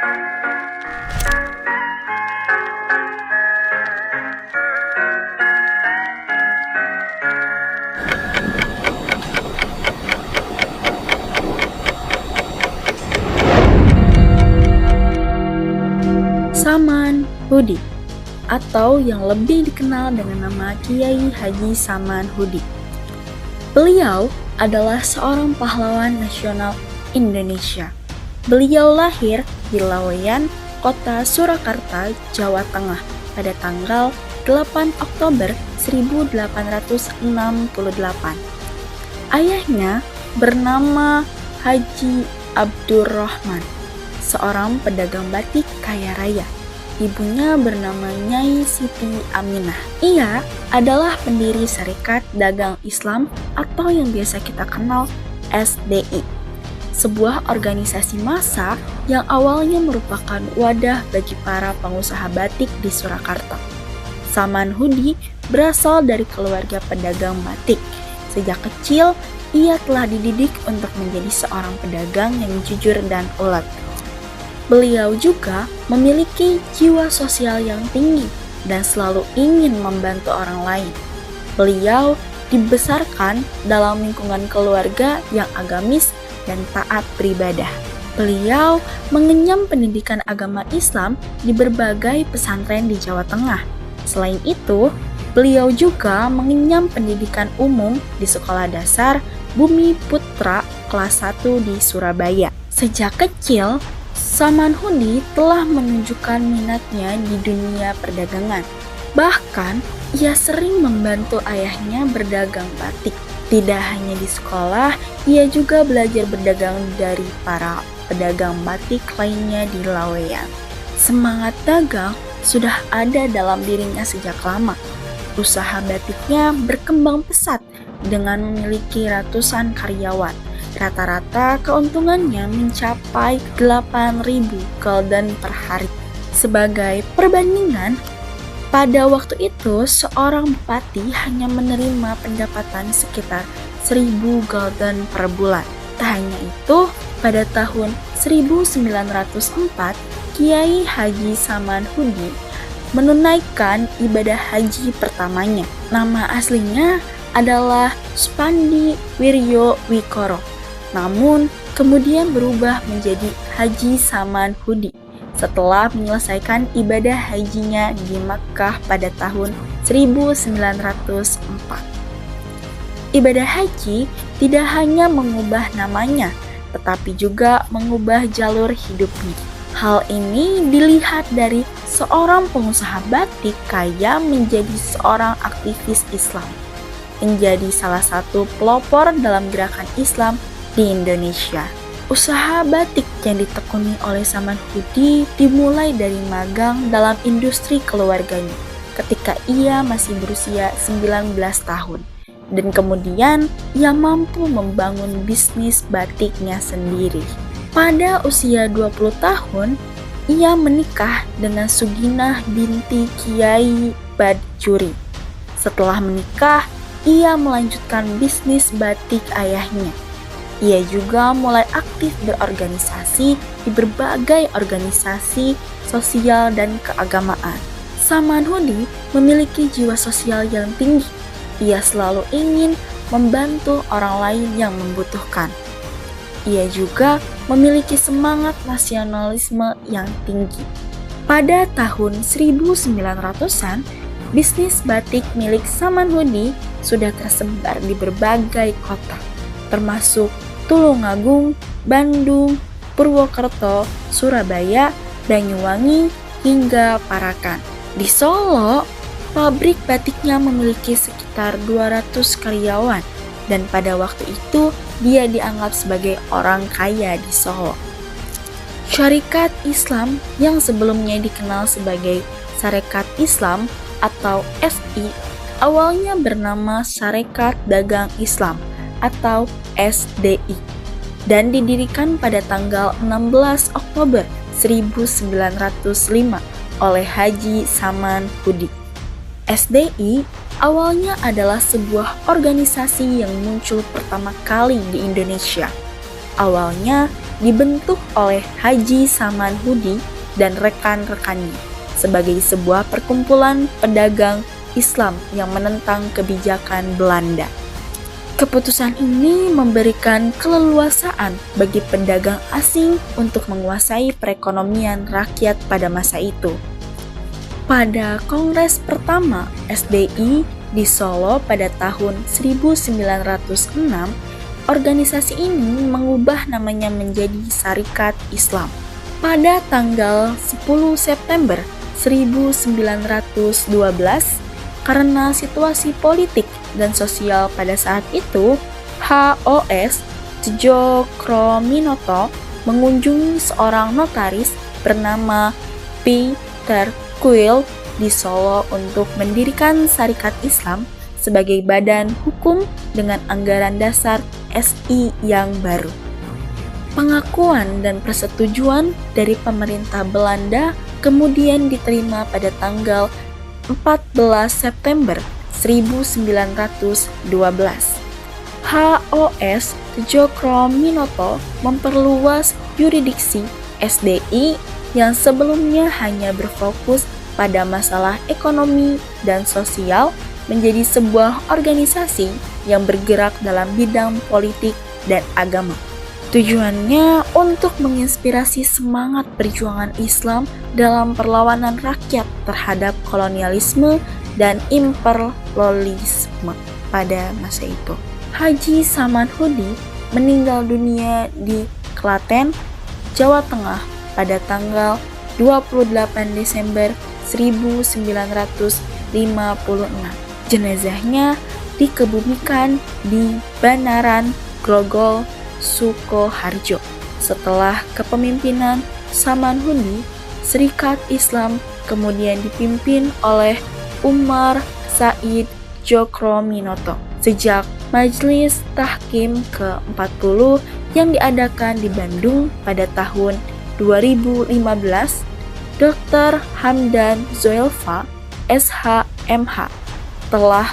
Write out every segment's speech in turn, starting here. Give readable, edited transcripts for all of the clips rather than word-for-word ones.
Saman Hudi, atau yang lebih dikenal dengan nama Kiai Haji Saman Hudi. Beliau adalah seorang pahlawan nasional Indonesia. Beliau lahir di Laweyan, Kota Surakarta, Jawa Tengah pada tanggal 8 Oktober 1868. Ayahnya bernama Haji Abdurrahman, seorang pedagang batik kaya raya. Ibunya bernama Nyai Siti Aminah. Ia adalah pendiri Sarekat Dagang Islam atau yang biasa kita kenal SDI, sebuah organisasi massa yang awalnya merupakan wadah bagi para pengusaha batik di Surakarta. Saman Hudi berasal dari keluarga pedagang batik. Sejak kecil, ia telah dididik untuk menjadi seorang pedagang yang jujur dan ulet. Beliau juga memiliki jiwa sosial yang tinggi dan selalu ingin membantu orang lain. Beliau dibesarkan dalam lingkungan keluarga yang agamis dan taat beribadah. Beliau mengenyam pendidikan agama Islam di berbagai pesantren di Jawa Tengah. Selain itu, beliau juga mengenyam pendidikan umum di Sekolah Dasar Bumi Putra kelas 1 di Surabaya. Sejak kecil, Saman Hudi telah menunjukkan minatnya di dunia perdagangan. Bahkan, ia sering membantu ayahnya berdagang batik. Tidak hanya di sekolah, ia juga belajar berdagang dari para pedagang batik lainnya di Laweyan. Semangat dagang sudah ada dalam dirinya sejak lama. Usaha batiknya berkembang pesat dengan memiliki ratusan karyawan. Rata-rata keuntungannya mencapai 8.000 gulden per hari. Sebagai perbandingan, pada waktu itu seorang bupati hanya menerima pendapatan sekitar 1.000 gulden per bulan. Tak hanya itu, pada tahun 1904, Kiai Haji Saman Hudi menunaikan ibadah haji pertamanya. Nama aslinya adalah Supandi Wiryo Wikoro, namun kemudian berubah menjadi Haji Saman Hudi setelah menyelesaikan ibadah hajinya di Makkah pada tahun 1904. Ibadah haji tidak hanya mengubah namanya, tetapi juga mengubah jalur hidupnya. Hal ini dilihat dari seorang pengusaha batik kaya menjadi seorang aktivis Islam, menjadi salah satu pelopor dalam gerakan Islam di Indonesia. Usaha batik yang ditekuni oleh Saman Hudi dimulai dari magang dalam industri keluarganya ketika ia masih berusia 19 tahun. Dan kemudian ia mampu membangun bisnis batiknya sendiri. Pada usia 20 tahun, ia menikah dengan Suginah binti Kiai Badjuri. Setelah menikah, ia melanjutkan bisnis batik ayahnya. Ia juga mulai aktif berorganisasi di berbagai organisasi sosial dan keagamaan. Saman Hudi memiliki jiwa sosial yang tinggi. Ia selalu ingin membantu orang lain yang membutuhkan. Ia juga memiliki semangat nasionalisme yang tinggi. Pada tahun 1900-an, bisnis batik milik Saman Hudi sudah tersebar di berbagai kota, termasuk Tulungagung, Bandung, Purwokerto, Surabaya, Banyuwangi, hingga Parakan. Di Solo, pabrik batiknya memiliki sekitar 200 karyawan dan pada waktu itu dia dianggap sebagai orang kaya di Solo. Syarikat Islam yang sebelumnya dikenal sebagai Sarekat Islam atau SI awalnya bernama Sarekat Dagang Islam atau SDI dan didirikan pada tanggal 16 Oktober 1905 oleh Haji Saman Hudi. SDI awalnya adalah sebuah organisasi yang muncul pertama kali di Indonesia. Awalnya dibentuk oleh Haji Saman Hudi dan rekan-rekannya sebagai sebuah perkumpulan pedagang Islam yang menentang kebijakan Belanda. Keputusan ini memberikan keleluasaan bagi pedagang asing untuk menguasai perekonomian rakyat pada masa itu. Pada Kongres pertama SDI di Solo pada tahun 1906, organisasi ini mengubah namanya menjadi Sarekat Islam. Pada tanggal 10 September 1912, karena situasi politik dan sosial pada saat itu, HOS Tjokroaminoto mengunjungi seorang notaris bernama Peter Quayle di Solo untuk mendirikan Sarekat Islam sebagai badan hukum dengan anggaran dasar SI yang baru. Pengakuan dan persetujuan dari pemerintah Belanda kemudian diterima pada tanggal 14 September 1912. HOS Tjokroaminoto memperluas yurisdiksi SDI yang sebelumnya hanya berfokus pada masalah ekonomi dan sosial menjadi sebuah organisasi yang bergerak dalam bidang politik dan agama. Tujuannya untuk menginspirasi semangat perjuangan Islam dalam perlawanan rakyat terhadap kolonialisme dan imperialisme pada masa itu. Haji Saman Hudi meninggal dunia di Klaten, Jawa Tengah pada tanggal 28 Desember 1956. Jenazahnya dikebumikan di Banaran Grogol, Sukoharjo. Setelah kepemimpinan Saman Hudi, Sarekat Islam kemudian dipimpin oleh Umar Said Djokroaminoto. Sejak Majelis Tahkim ke-40 yang diadakan di Bandung pada tahun 2015, Dr. Hamdan Zoelfa, SHMH, telah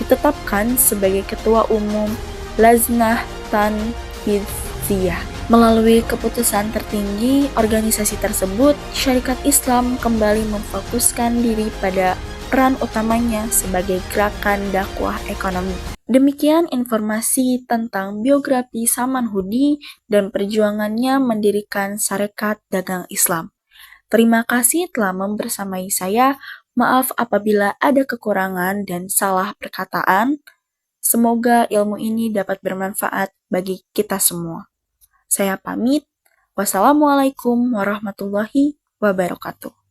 ditetapkan sebagai Ketua Umum Lajnah Tanfidhiyah. Melalui keputusan tertinggi organisasi tersebut, Sarekat Islam kembali memfokuskan diri pada peran utamanya sebagai gerakan dakwah ekonomi. Demikian informasi tentang biografi Saman Hudi dan perjuangannya mendirikan Sarekat Dagang Islam. Terima kasih telah membersamai saya. Maaf apabila ada kekurangan dan salah perkataan. Semoga ilmu ini dapat bermanfaat bagi kita semua. Saya pamit. Wassalamualaikum warahmatullahi wabarakatuh.